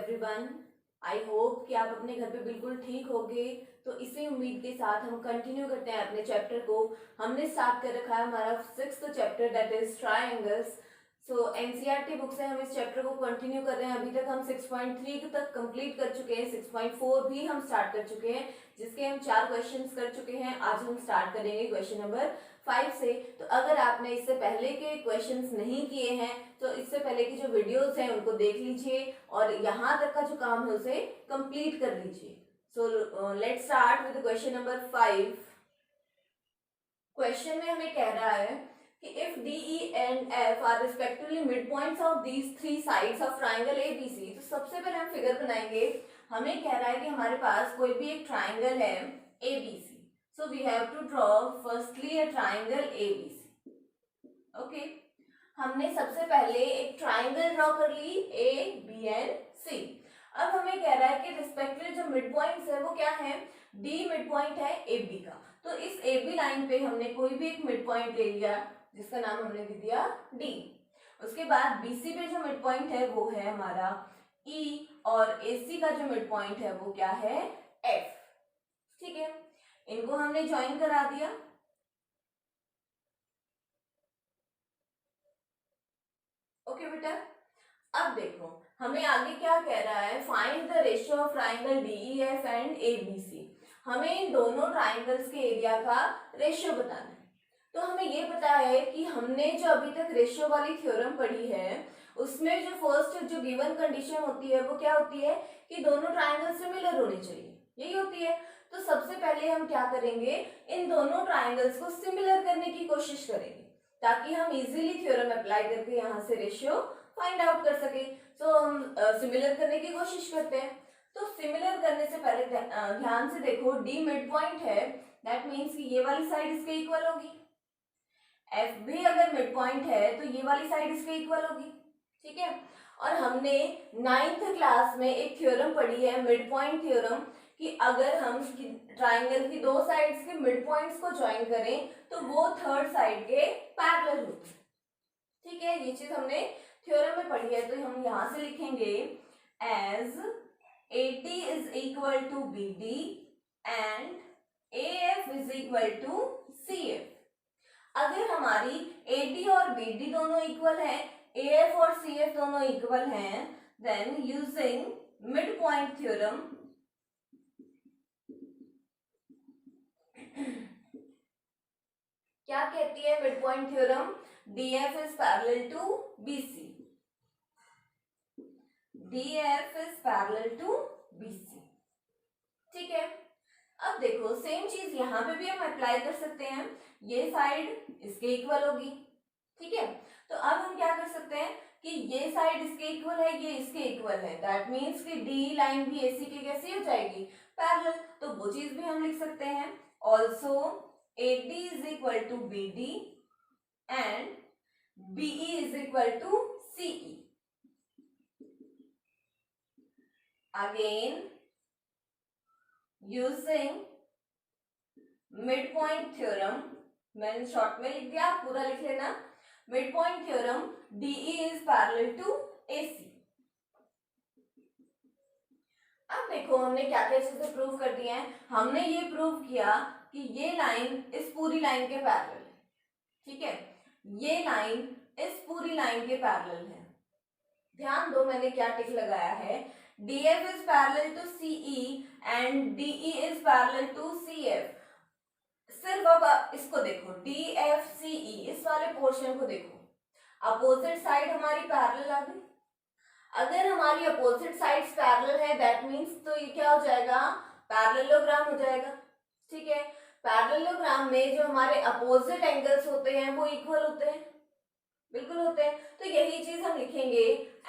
Everyone. I hope कि आप अपने घर पे बिल्कुल ठीक होगे। तो इसी उम्मीद के साथ हम कंटिन्यू करते हैं अपने चैप्टर को। हमने स्टार्ट कर रखा है हमारा 6th chapter that is triangles. So NCERT book से हम इस चैप्टर को कंटिन्यू कर रहे हैं। अभी तक हम 6.3 तक कंप्लीट कर चुके हैं, 6.4 भी हम स्टार्ट कर चुके हैं, जिसके हम 4 क्वेश्चंस कर चुके हैं। आज हम स्टार्ट करेंगे क्वेश्चन नंबर 5 से। तो अगर आपने इससे पहले के क्वेश्चंस नहीं किए हैं तो इससे पहले की जो वीडियोस हैं उनको देख लीजिए और यहाँ तक का जो काम है उसे कंप्लीट कर लीजिए। So let's start with question number 5। Question में हमें कह रहा है कि if D E and F R respectively mid points of these 3 sides of triangle ABC. तो सबसे पहले हम फिगर बनाएंगे। हमें कह रहा है कि हमारे पास कोई भी एक ट्राइंगल है ABC. So we have to draw firstly a triangle ABC. Okay, हमने सबसे पहले एक ट्राइंगल ड्रॉ कर ली ए बी एंड सी। अब हमें कह रहा है कि रिस्पेक्टिवली जो मिड पॉइंट्स है वो क्या है, डी मिड पॉइंट है ए बी का। तो इस ए बी लाइन पे हमने कोई भी एक मिड पॉइंट ले लिया जिसका नाम हमने दे दिया डी। उसके बाद बीसी पे जो मिड पॉइंट है वो है हमारा ई और एसी का जो मिड पॉइंट है वो क्या है एफ। ठीक है, इनको हमने ज्वाइन करा दिया। ओके बेटा, अब देखो हमें आगे क्या कह रहा है, find the ratio of triangle DEF and ABC. हमें इन दोनों ट्राइंगल्स के एरिया का रेशियो बताना है। तो हमें ये पता है कि हमने जो अभी तक रेशियो वाली थ्योरम पढ़ी है उसमें जो फर्स्ट जो गिवन कंडीशन होती है वो क्या होती है कि दोनों ट्राइंगल सिमिलर होने चाहिए, यही होती है। तो सबसे पहले हम क्या करेंगे, इन दोनों ट्राइंगल्स को सिमिलर करने की कोशिश करेंगे ताकि हम इजीली थ्योरम अप्लाई करके यहाँ से रेशियो फाइंड आउट कर सके। तो हम सिमिलर करने की कोशिश करते हैं। तो सिमिलर करने से पहले ध्यान से देखो, डी मिड पॉइंट है, दैट मीन्स कि ये वाली साइड इसके इक्वल होगी। एफ भी अगर मिड पॉइंट है तो ये वाली साइड इसके इक्वल होगी। ठीक है, और हमने 9th क्लास में एक थ्योरम पढ़ी है मिड पॉइंट थ्योरम कि अगर हम ट्राइंगल की दो साइड्स के मिड पॉइंट्स को ज्वाइन करें तो वो थर्ड साइड के पैरेलल होते हैं। ठीक है, ये चीज हमने थ्योरम में पढ़ी है। तो हम यहां से लिखेंगे as AD is equal to BD and AF is equal to CF। अगर हमारी AD और BD दोनों इक्वल है, AF और CF दोनों इक्वल हैं, then using mid point theorem क्या कहती है mid point theorem, DF is parallel to BC, DF is parallel to BC। ठीक है, अब देखो सेम चीज यहाँ पे भी हम अप्लाई कर सकते हैं। ये साइड इसके इक्वल होगी। ठीक है, तो अब हम क्या कर सकते हैं कि ये साइड इसके इक्वल है, ये इसके इक्वल है, दैट मीन्स कि डी लाइन भी एसी के कैसी हो जाएगी, पैरेलल। तो वो चीज भी हम लिख सकते हैं, also AD is equal to BD and BE is equal to CE. Again, using midpoint theorem, मैंने शॉर्ट में लिख दिया, पूरा लिख लेना। midpoint theorem, DE is parallel to AC. अब देखो हमने क्या क्या चीजें प्रूव कर दी हैं। हमने ये प्रूव किया कि ये लाइन इस पूरी लाइन के पैरेलल है। ठीक है, ये लाइन इस पूरी लाइन के पैरेलल है। ध्यान दो मैंने क्या टिक लगाया है, DF is parallel to CE and DE is parallel to CF। सिर्फ अब इसको देखो, DFCE इस वाले पोर्शन को देखो, अपोजिट साइड हमारी पैरेलल आ गई। अगर हमारी अपोजिट साइड्स पैरेलल है दैट मींस तो ये क्या हो जाएगा, पैरेललोग्राम हो जाएगा। ठीक है, पैरेललोग्राम में जो हमारे अपोजिट एंगल्स होते हैं वो इक्वल होते हैं, बिल्कुल होते हैं। तो यही चीज हम लिखेंगे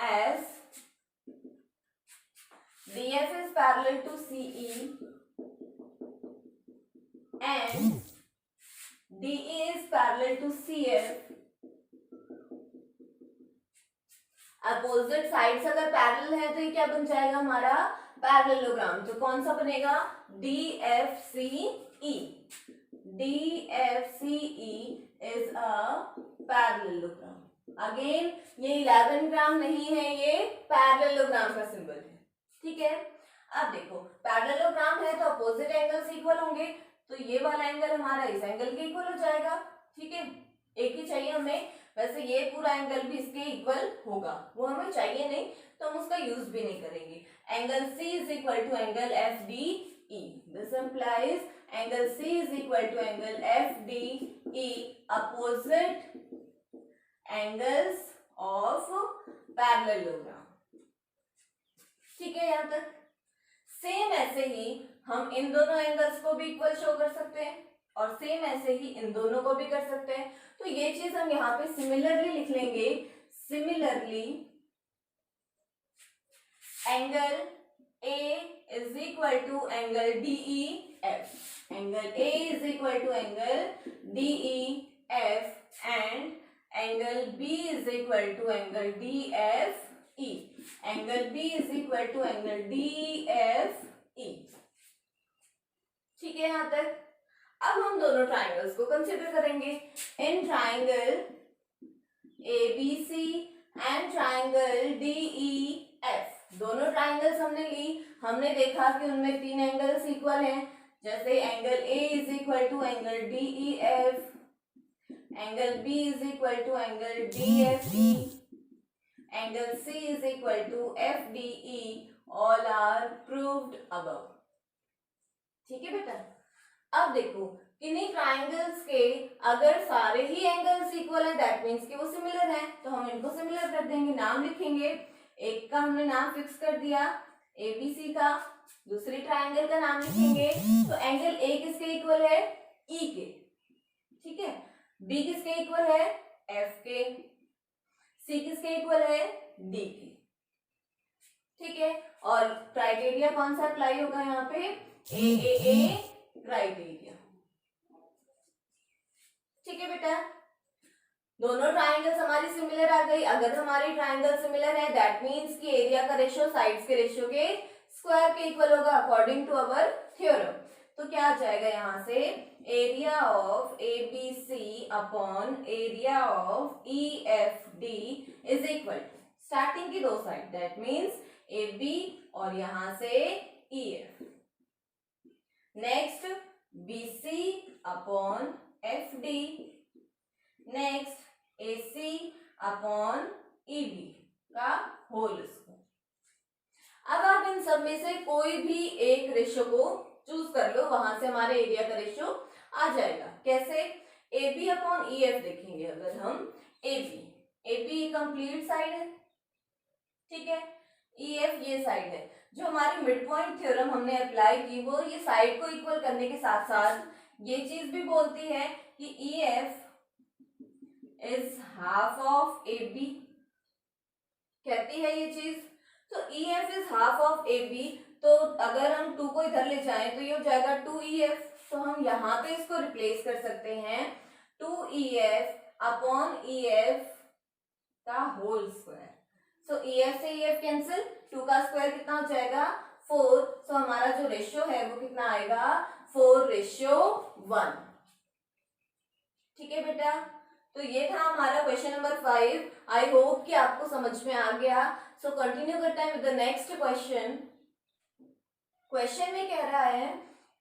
as DF is parallel to CE and DE is parallel to CF। Opposite sides अगर पैरेलल है तो ये क्या बन जाएगा हमारा पैरेललोग्राम। तो कौन सा बनेगा, DFCE। DFCE is a parallelogram। Again ये 11 ग्राम नहीं है, ये पैरेललोग्राम का सिंबल है। ठीक है। अब देखो पैरेललोग्राम है तो अपोजिट एंगल्स इक्वल होंगे, तो ये वाला एंगल हमारा इस एंगल के इक्वल हो जाएगा। ठीक है, एक ही चाहिए हमें, वैसे ये पूरा एंगल भी इसके इक्वल होगा, वो हमें चाहिए नहीं तो हम उसका यूज भी नहीं करेंगे। Angle C is equal to angle FDE, this implies angle C is equal to angle FDE opposite angles of parallelogram. ठीक है, यहां तक सेम ऐसे ही हम इन दोनों एंगल्स को भी इक्वल शो कर सकते हैं और सेम ऐसे ही इन दोनों को भी कर सकते हैं। तो ये चीज हम यहाँ पे सिमिलरली लिख लेंगे, similarly angle A is equal to angle DEF, angle A is equal to angle DEF and angle B is equal to angle DFE, angle B is equal to angle DFE। ठीक है, यहां तक। अब हम दोनों triangles को consider करेंगे। In triangle ABC and triangle DEF, दोनों ट्राइंगल्स हमने ली, हमने देखा कि उनमें तीन एंगल्स इक्वल हैं, जैसे angle A is equal to angle DEF, angle B is equal to angle DFE, angle C is equal to FDE, all are proved above. ठीक है बेटा, अब देखो किन्हीं ट्राइंगल्स के अगर सारे ही एंगल्स इक्वल है दैट मींस कि वो सिमिलर हैं, तो हम इनको सिमिलर कर देंगे, नाम लिखेंगे। एक का हमने नाम फिक्स कर दिया ABC का, दूसरी ट्राइंगल का नाम लिखेंगे। तो एंगल A किसके इक्वल है? E के। ठीक है, B किसके इक्वल है? F के, C किसके इक्वल है? D के। ठीक है, और क्राइटेरिया कौन सा अप्लाई होगा यहाँ पे? AAA criteria. ठीक है बेटा, दोनों ट्राइंगल्स हमारी सिमिलर आ गई। अगर हमारी ट्राइंगल सिमिलर है दैट मींस कि एरिया का रेशियो साइड्स के रेशियो के स्क्वायर के इक्वल होगा अकॉर्डिंग टू अवर थ्योरम। तो क्या आ जाएगा यहाँ से? Area of ABC upon area of EFD is equal to starting की दो साइड दैट मींस AB और यहां से EF, next BC upon FD, next AC upon EB का होल स्क्वायर। अब आप इन सब में से कोई भी एक रेशियो को चूज कर लो, वहां से हमारे एरिया का रेशियो आ जाएगा। कैसे? AB अपॉन EF देखेंगे अगर हम AB कंप्लीट साइड है, ठीक है, EF ये साइड है। जो हमारी मिड पॉइंट थ्योरम हमने अप्लाई की वो ये साइड को इक्वल करने के साथ साथ ये चीज भी बोलती है कि EF is half of AB, कहती है ये चीज। तो EF is half of AB, तो अगर हम 2 को इधर ले जाएं तो ये हो जाएगा 2EF, तो हम यहाँ पे इसको रिप्लेस कर सकते हैं 2EF अपॉन EF का होल स्क्वायर। सो EF से EF कैंसिल, 2 का स्क्वायर कितना हो जाएगा? 4। सो हमारा जो रेशियो है वो कितना आएगा? 4:1। ठीक है बेटा, तो ये था हमारा क्वेश्चन नंबर 5। आई होप कि आपको समझ में आ गया। सो कंटिन्यू करते हैं with the next question. Question में कह रहा है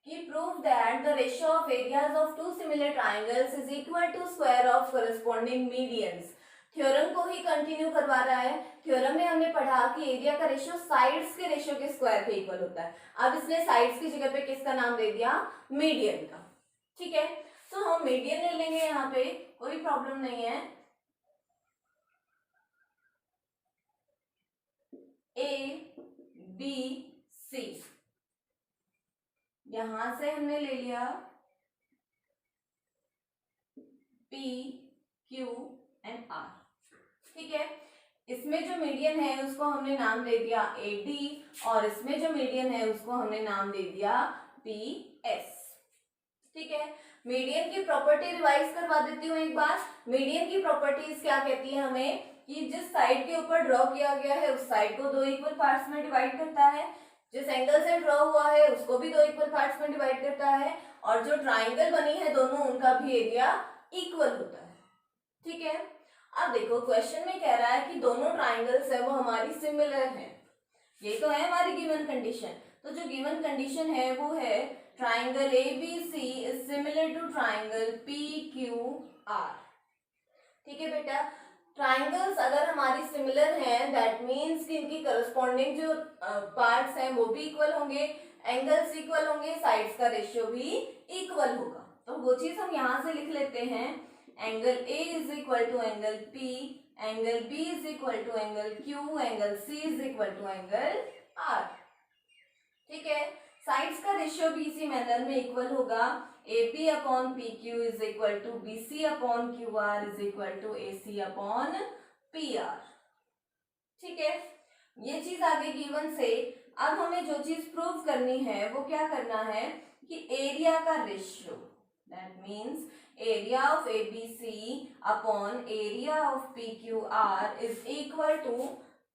कि prove that the ratio of areas of two similar triangles is equal to square of corresponding medians. Theorem को ही कंटिन्यू करवा रहा है। थ्योरम में हमने पढ़ा कि एरिया का रेशियो साइड्स के रेशियो के स्क्वायर पे इक्वल होता है। अब इसने साइड्स की जगह पे किसका नाम दे दिया? मीडियन का। ठीक है, तो हम मीडियन ले लेंगे, यहाँ पे कोई प्रॉब्लम नहीं है। ABC यहां से हमने ले लिया PQR। ठीक है, इसमें जो मीडियन है उसको हमने नाम दे दिया AD और इसमें जो मीडियन है उसको हमने नाम दे दिया PS। ठीक है, मीडियन की प्रॉपर्टी रिवाइज करवा देती हूँ एक बार। मीडियन की प्रॉपर्टीज क्या कहती है हमें कि जिस साइड के ऊपर ड्रॉ किया गया है उस साइड को 2 इक्वल पार्ट्स में डिवाइड करता है, जिस एंगल से ड्रॉ हुआ है उसको भी 2 इक्वल पार्ट्स में डिवाइड करता है, और जो ट्राइंगल बनी है दोनों उनका भी एरिया इक्वल होता है। ठीक है, अब देखो क्वेश्चन में कह रहा है कि दोनों ट्राइंगल्स है वो हमारी सिमिलर है। ये तो है हमारी गिवन कंडीशन। तो जो गिवन कंडीशन है वो है triangle ABC is similar to triangle PQR। ठीक है बेटा, ट्राइंगल्स अगर हमारी सिमिलर हैं दैट मीन्स कि इनकी करस्पॉन्डिंग जो पार्ट्स हैं वो भी इक्वल होंगे, एंगल्स इक्वल होंगे, साइड्स का रेशियो भी इक्वल होगा। तो वो चीज हम यहाँ से लिख लेते हैं, angle A is equal to angle P, angle B is equal to angle Q, angle C is equal to angle R। ठीक है, साइड्स का रेशियो भी इसी मैनर में इक्वल होगा, AP upon PQ is equal to BC upon QR is equal to AC upon PR। ठीक है, ये चीज आगे गिवन से। अब हमें जो चीज प्रूव करनी है वो क्या करना है कि एरिया का ratio, that means area of ABC upon area of PQR is equal to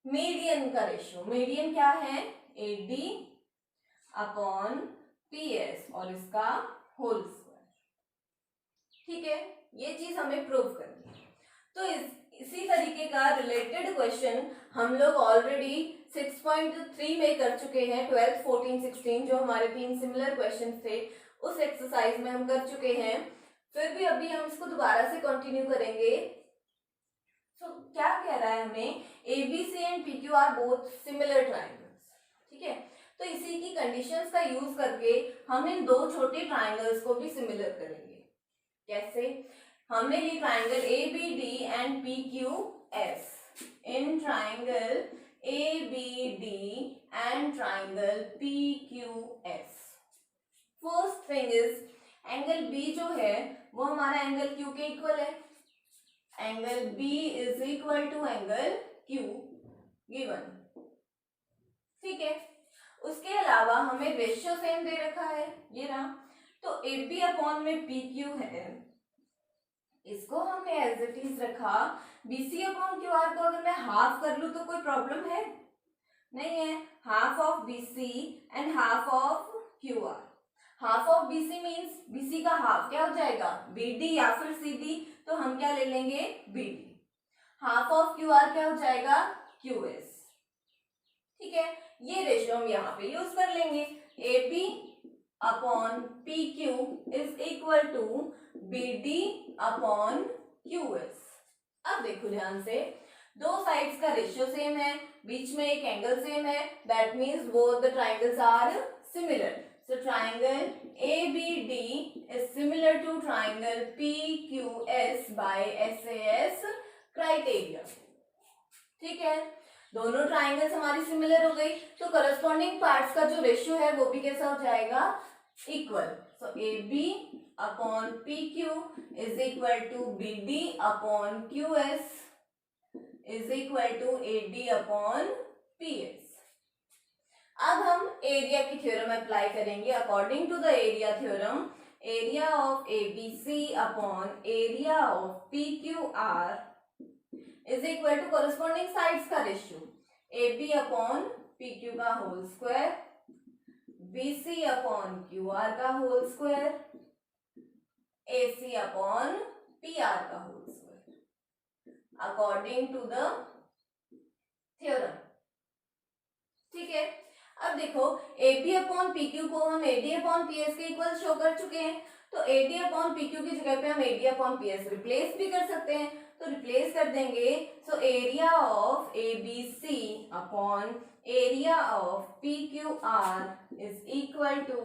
median का रेशियो। मीडियन क्या है, AD अपॉन PS और इसका होल स्क्वायर। ठीक है, ये चीज हमें प्रूव करनी है। तो इसी तरीके का रिलेटेड क्वेश्चन हम लोग ऑलरेडी 6.3 में कर चुके हैं, 12th 14 16 जो हमारे 3 सिमिलर क्वेश्चन थे उस एक्सरसाइज में हम कर चुके हैं। फिर भी अभी हम इसको दोबारा से कंटिन्यू करेंगे। तो क्या कह रहा है हमें, ABC and PQ are both similar triangles. ठीक है, तो इसी की कंडीशंस का यूज करके हम इन दो छोटे ट्राइंगल्स को भी सिमिलर करेंगे। कैसे, हमने ली triangle ABD and PQS। In triangle ABD and triangle PQS, first thing is angle B जो है वो हमारा एंगल Q के इक्वल है। Angle B is equal to angle Q given. ठीक है, उसके अलावा हमें रेशियो सेम दे रखा है, ये रहा। तो AB अपॉन में PQ है, इसको हमने एज इट इज रखा। BC अपॉन QR को अगर मैं हाफ कर लूं तो कोई प्रॉब्लम है नहीं है, half of BC and half of QR। Half of BC means BC का हाफ क्या हो जाएगा, BD या फिर CD, तो हम क्या ले लेंगे, BD। हाफ ऑफ QR क्या हो जाएगा, QS। ठीक है, ये रेशियो हम यहाँ पे यूज कर लेंगे। AB upon PQ is equal to BD upon QS। अब देखो ध्यान से, दो साइड्स का रेशियो सेम है, बीच में एक एंगल सेम है, that means both the triangles are similar. So triangle ABD is similar to triangle PQS by SAS criteria। ठीक है, दोनों ट्राइंगल्स हमारी सिमिलर हो गई, तो करस्पॉन्डिंग पार्ट्स का जो रेशियो है वो भी कैसा हो जाएगा, equal. So AB upon PQ is equal to BD upon QS is equal to AD upon PS। अब हम एरिया की थ्योरम अप्लाई करेंगे। According to the area theorem, area of ABC upon area of PQR is equal to corresponding sides का ratio, AB upon PQ का whole square, BC upon QR का whole square, AC upon PR का whole square according to the theorem. ठीक है, अब देखो AB upon PQ को हम AD अपॉन PS के इक्वल शो कर चुके हैं, तो AD अपॉन PQ की जगह पे हम AD अपॉन PS रिप्लेस भी कर सकते हैं, तो रिप्लेस कर देंगे। So area of ABC upon area of PQR is equal to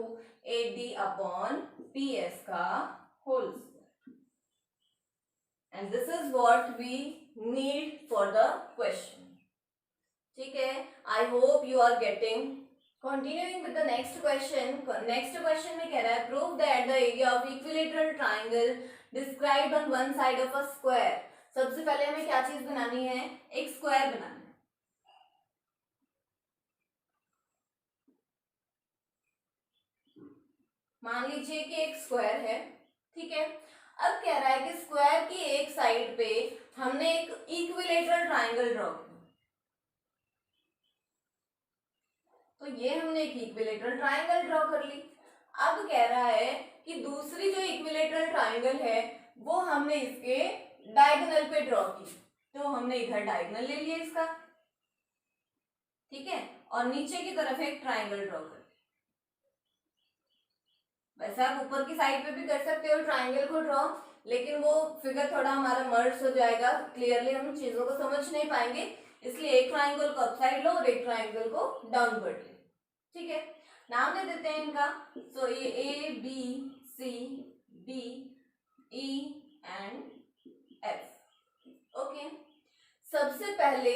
AD upon PS का whole square, and this is what we need for the question. ठीक है, I hope you are getting. Continuing with the next question. Next question में कह रहा है prove that the area of equilateral triangle described on one side of a square. सबसे पहले हमें क्या चीज बनानी है, एक स्क्वायर बनाना है। मान लीजिए कि एक स्क्वायर है। ठीक है, अब कह रहा है कि स्क्वायर की एक साइड पे हमने एक इक्विलेटरल ट्राइंगल ड्रॉ किया, तो ये हमने एक इक्विलेटरल ट्राइंगल ड्रॉ कर ली। अब कह रहा है कि दूसरी जो इक्विलेटरल ट्राइंगल है वो हमने इसके डायगोनल पे ड्रॉ की, तो हमने इधर डायगोनल ले लिया इसका। ठीक है, और नीचे की तरफ एक ट्राइंगल ड्रॉ कर। वैसे आप ऊपर की साइड पे भी कर सकते हो ट्राइंगल को ड्रॉ, लेकिन वो फिगर थोड़ा हमारा मर्ज हो जाएगा, क्लियरली हम चीजों को समझ नहीं पाएंगे, इसलिए एक ट्राइंगल को अप साइड लो और एक ट्राइंगल को डाउनवर्ड लो। ठीक है, नाम दे देते हैं इनका। सो ये A B C D E and F. Okay, सबसे पहले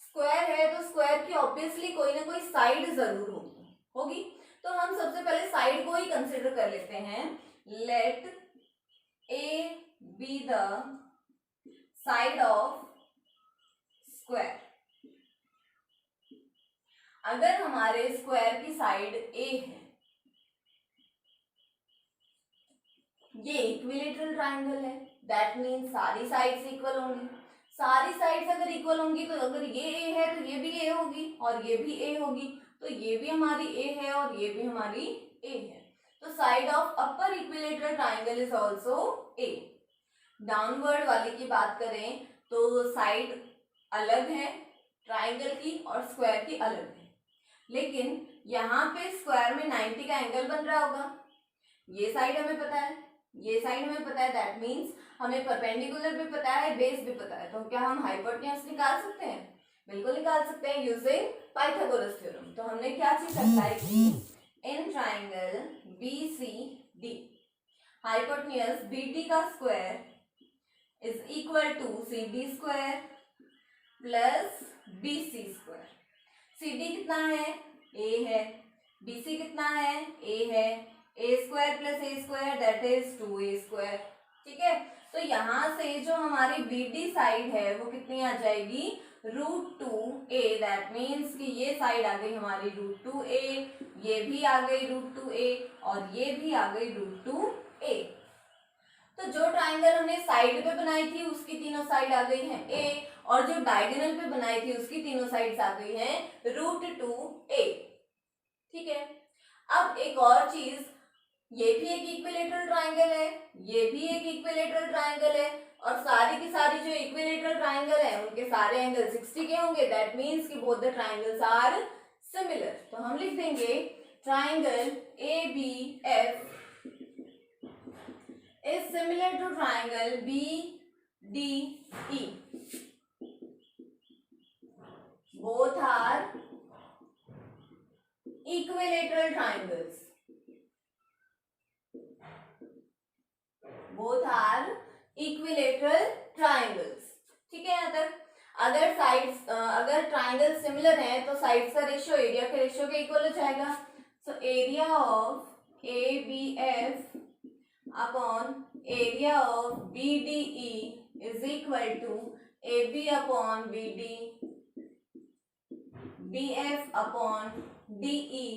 स्क्वायर है तो स्क्वायर की ऑब्वियसली कोई ना कोई साइड जरूर होगी, तो हम सबसे पहले साइड को ही कंसिडर कर लेते हैं। Let a be the side of square. अगर हमारे स्क्वायर की साइड ए है, ये इक्विलेटरल ट्राइंगल है, दैट मीन्स सारी साइड्स इक्वल होंगी। सारी साइड्स अगर इक्वल होंगी तो अगर ये ए है तो ये भी ए होगी और ये भी ए होगी, तो ये भी हमारी ए है और ये भी हमारी ए है। तो side of upper equilateral triangle is also a. Downward वाली की बात करें तो साइड अलग है ट्राइंगल की और स्क्वायर की अलग है, लेकिन यहाँ पे स्क्वायर में 90 का एंगल बन रहा होगा। ये साइड हमें पता है, ये साइड हमें पता है, दैट मीन्स हमें परपेंडिकुलर भी पता है, बेस भी पता है। तो क्या हम हाइपोटेन्यूज निकाल सकते हैं? बिल्कुल निकाल सकते हैं यूजिंग पाइथागोरस थ्योरम। तो हमने क्या चीज अप्लाई की? In triangle BCD hypotenuse BD का square is equal to CD square plus BC square. CD कितना है? A है। BC कितना है? A है। A square plus A square that is 2A square. ठीक है, तो यहाँ से जो हमारी BD साइड है वो कितनी आ जाएगी? √2A। दैट मीन्स कि ये साइड आ गई हमारी √2A, ये भी आ गई √2A और ये भी आ गई √2A। तो जो ट्राइंगल हमने साइड पे बनाई थी उसकी तीनों साइड आ गई हैं A, और जो डायगोनल पे बनाई थी उसकी तीनों साइड्स आ गई हैं √2A। ठीक है, अब एक और चीज, ये भी एक इक्विलेटरल ट्राइंगल है, ये भी एक इक्विलेटरल ट्राइंगल है, और सारी की सारी जो इक्विलेटरल ट्राइंगल है उनके सारे एंगल 60 के होंगे। दैट मीन्स कि both the triangles are similar. तो हम लिख देंगे triangle ABF is similar to triangle BDE. Both are equilateral triangles. Both are equilateral triangles. ठीक है यहाँ तक? अगर साइड्स अगर ट्राइंगल सिमिलर हैं तो साइड्स का रेशियो एरिया के रेशियो के इक्वल हो जाएगा। सो area of ABF upon area of BDE is equal to AB upon BD, BF upon DE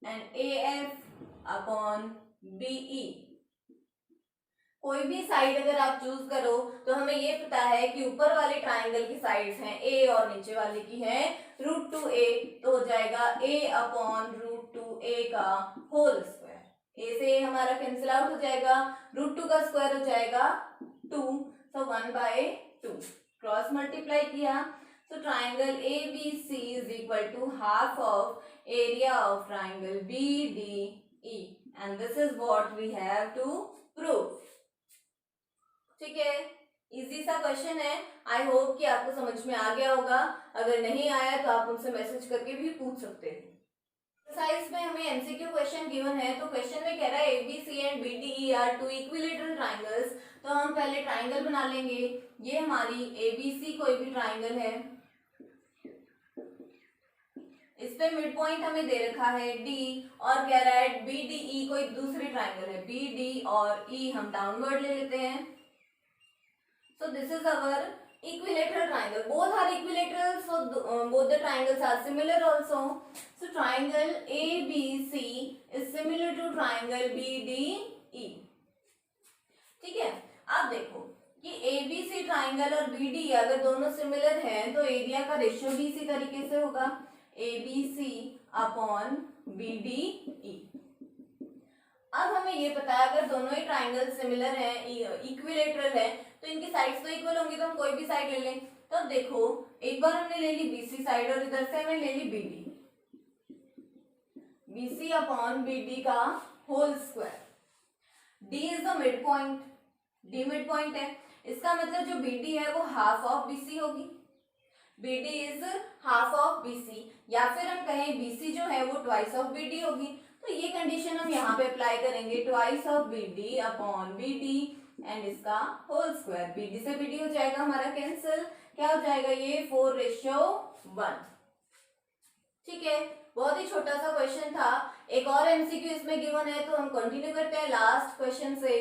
and AF upon BE। कोई भी साइड अगर आप चूज करो तो हमें ये पता है कि ऊपर वाले ट्राइंगल की साइड्स हैं A और नीचे वाले की है √2A, तो हो जाएगा A अपॉन √2A का होल स्क्वायर। A से A हमारा कैंसिल आउट हो जाएगा, √2 का स्क्वायर हो जाएगा 2, सो 1/2 क्रॉस मल्टीप्लाई किया, so triangle ABC is equal to half of area of triangle BDE and this is what we have to prove। ठीक है, इजी सा क्वेश्चन है। आई होप कि आपको समझ में आ गया होगा। अगर नहीं आया तो आप उनसे मैसेज करके भी पूछ सकते हैं। एक्सरसाइज में हमें एमसीक्यू क्वेश्चन गिवन है, तो क्वेश्चन में कह रहा है ABC एंड BDE are two equilateral triangles. तो हम पहले ट्राइंगल बना लेंगे। ये हमारी ABC कोई भी ट्राइंगल है, इस पे मिड पॉइंट हमें दे रखा है D, और कह रहा है BDE कोई दूसरी ट्राइंगल है, BD और E हम डाउनवर्ड ले लेते हैं। So this is our equilateral triangle. Both are equilateral, so both the triangles are similar also. So triangle ABC is similar to triangle BDE. ठीक है, अब देखो कि ABC ट्राइंगल और BDE अगर दोनों सिमिलर हैं तो एरिया का रेशियो भी इसी तरीके से होगा, ABC अपॉन BDE। अब हमें ये पता है अगर दोनों ही ट्राइंगल सिमिलर हैं, इक्विलेटरल है, तो इनकी साइड्स तो इक्वल होंगी, तो हम कोई भी साइड ले लें। तो अब देखो एक बार हमने ले ली BC साइड और इधर से हमने ले ली BD, BC अपॉन BD का whole square. D is the mid point, D mid point है, इसका मतलब जो BD है वो हाफ ऑफ BC होगी, BD is half of BC, या फिर हम कहें BC जो है वो ट्वाइस ऑफ BD होगी। तो ये कंडीशन हम यहाँ पे अप्लाई करेंगे, twice of BD upon BD and इसका होल स्क्वायर। BD से BD हो जाएगा हमारा कैंसिल, क्या हो जाएगा ये 4:1। ठीक है, बहुत ही छोटा सा क्वेश्चन था। एक और एमसीक्यू इसमें गिवन है तो हम कंटिन्यू करते हैं लास्ट क्वेश्चन से।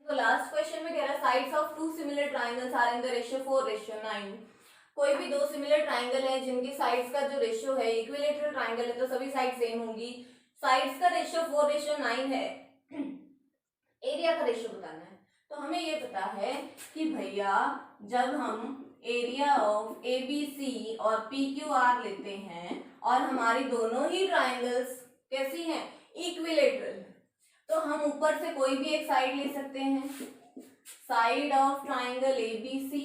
तो लास्ट क्वेश्चन में कह रहा है sides of two similar triangles are in the ratio 4:9। कोई भी दो सिमिलर ट्राइंगल है जिनकी साइड्स का जो रेशियो है, इक्विलेटरल ट्राइंगल है तो सभी साइड सेम होंगी, साइड्स का रेशियो 4:9 है, एरिया का रेशियो बताना है। तो हमें ये पता है कि भैया जब हम एरिया ऑफ ABC और PQR लेते हैं और हमारी दोनों ही ट्राइंगल्स कैसी हैं, इक्विलेटरल, तो हम ऊपर से कोई भी एक साइड ले सकते हैं, side of triangle ABC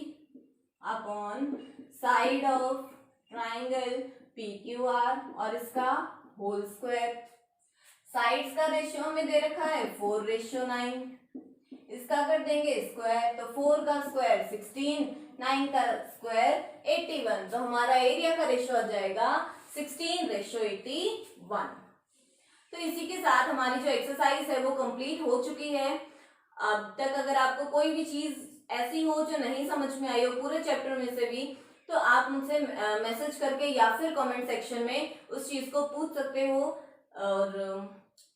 upon side of triangle PQR और इसका होल स्क्वायर। साइड्स का रेशियो हमें दे रखा है 4:9, इसका कर देंगे स्क्वायर, तो 4 का स्क्वायर 16, 9 का स्क्वायर 81, तो हमारा एरिया का रेशियो आ जाएगा 16:81। तो इसी के साथ हमारी जो एक्सरसाइज है वो कंप्लीट हो चुकी है। अब तक अगर आपको कोई भी चीज ऐसी हो जो नहीं समझ में आई हो पूरे चैप्टर में से भी, तो आप मुझसे मैसेज करके या फिर कमेंट सेक्शन में उस चीज को पूछ सकते हो। और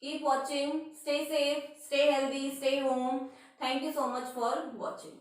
keep watching, stay safe, stay healthy, stay home. Thank you so much for watching.